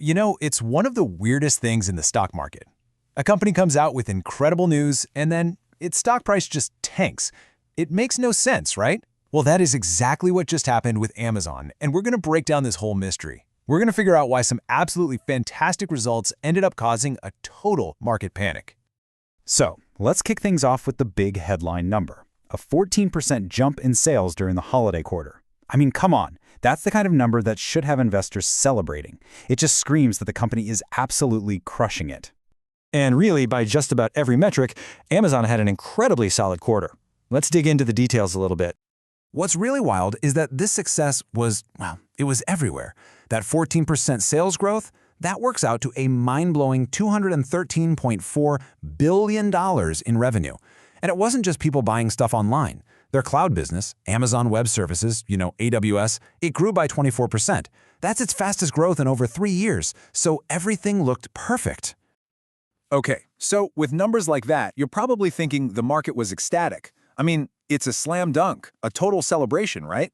It's one of the weirdest things in the stock market. A company comes out with incredible news, and then its stock price just tanks. It makes no sense, right? Well, that is exactly what just happened with Amazon, and we're going to break down this whole mystery. We're going to figure out why some absolutely fantastic results ended up causing a total market panic. So, let's kick things off with the big headline number, a 14% jump in sales during the holiday quarter. I mean, come on, that's the kind of number that should have investors celebrating. It just screams that the company is absolutely crushing it. And really, by just about every metric, Amazon had an incredibly solid quarter. Let's dig into the details a little bit. What's really wild is that this success was, it was everywhere. That 14% sales growth, that works out to a mind-blowing $213.4 billion in revenue. And it wasn't just people buying stuff online. Their cloud business, Amazon Web Services, AWS, it grew by 24%. That's its fastest growth in over 3 years, so everything looked perfect. Okay, so with numbers like that, you're probably thinking the market was ecstatic. I mean, it's a slam dunk, a total celebration, right?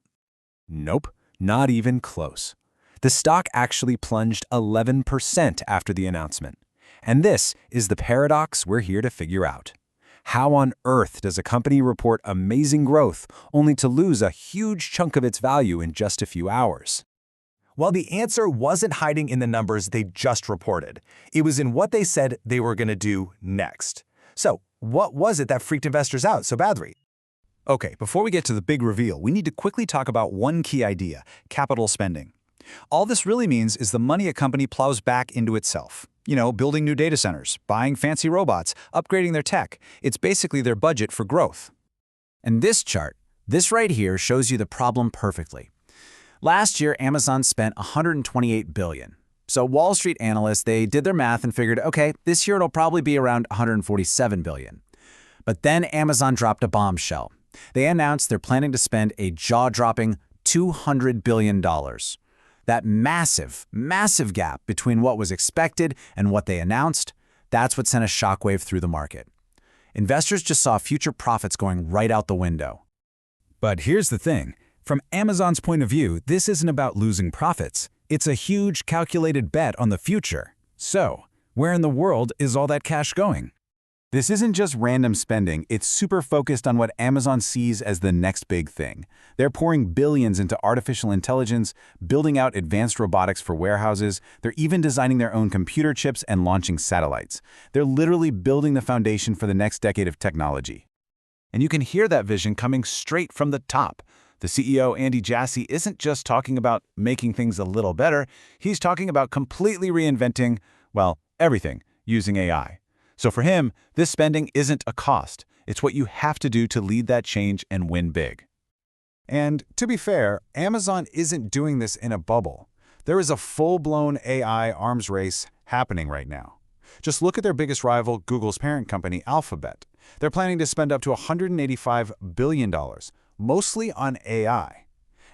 Nope, not even close. The stock actually plunged 11% after the announcement. And this is the paradox we're here to figure out. How on earth does a company report amazing growth only to lose a huge chunk of its value in just a few hours? Well, the answer wasn't hiding in the numbers they just reported. It was in what they said they were going to do next. So, what was it that freaked investors out so badly? Okay, before we get to the big reveal, we need to quickly talk about one key idea, capital spending. All this really means is the money a company plows back into itself. Building new data centers, buying fancy robots, upgrading their tech. It's basically their budget for growth. And this chart, this right here, shows you the problem perfectly. Last year, Amazon spent $128 billion. So Wall Street analysts, they did their math and figured, okay, this year it'll probably be around $147 billion. But then Amazon dropped a bombshell. They announced they're planning to spend a jaw-dropping $200 billion. That massive, massive gap between what was expected and what they announced, that's what sent a shockwave through the market. Investors just saw future profits going right out the window. But here's the thing. From Amazon's point of view, this isn't about losing profits. It's a huge calculated bet on the future. So, where in the world is all that cash going? This isn't just random spending, it's super focused on what Amazon sees as the next big thing. They're pouring billions into artificial intelligence, building out advanced robotics for warehouses, they're even designing their own computer chips and launching satellites. They're literally building the foundation for the next decade of technology. And you can hear that vision coming straight from the top. The CEO, Andy Jassy, isn't just talking about making things a little better, he's talking about completely reinventing, everything using AI. So for him, this spending isn't a cost. It's what you have to do to lead that change and win big. And to be fair, Amazon isn't doing this in a bubble. There is a full-blown AI arms race happening right now. Just look at their biggest rival, Google's parent company, Alphabet. They're planning to spend up to $185 billion, mostly on AI.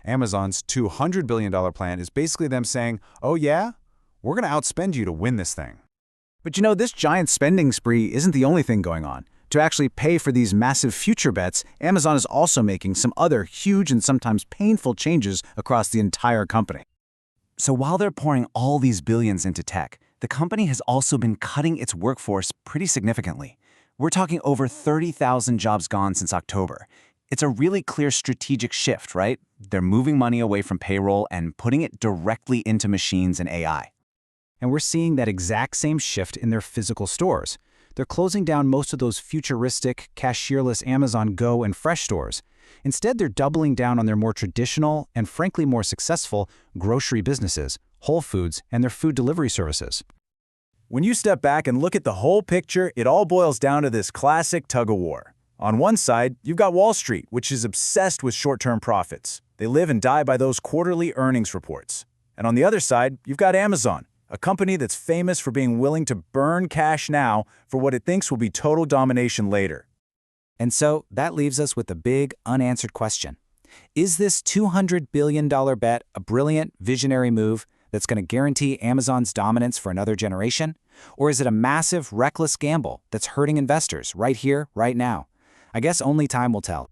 Amazon's $200 billion plan is basically them saying, oh yeah, we're going to outspend you to win this thing. But this giant spending spree isn't the only thing going on. To actually pay for these massive future bets, Amazon is also making some other huge and sometimes painful changes across the entire company. So while they're pouring all these billions into tech, the company has also been cutting its workforce pretty significantly. We're talking over 30,000 jobs gone since October. It's a really clear strategic shift, right? They're moving money away from payroll and putting it directly into machines and AI. And we're seeing that exact same shift in their physical stores. They're closing down most of those futuristic, cashierless Amazon Go and Fresh stores. Instead, they're doubling down on their more traditional and frankly more successful grocery businesses, Whole Foods, and their food delivery services. When you step back and look at the whole picture, it all boils down to this classic tug-of-war. On one side, you've got Wall Street, which is obsessed with short-term profits. They live and die by those quarterly earnings reports. And on the other side, you've got Amazon, a company that's famous for being willing to burn cash now for what it thinks will be total domination later. And so that leaves us with the big, unanswered question. Is this $200 billion bet a brilliant, visionary move that's going to guarantee Amazon's dominance for another generation? Or is it a massive, reckless gamble that's hurting investors right here, right now? I guess only time will tell.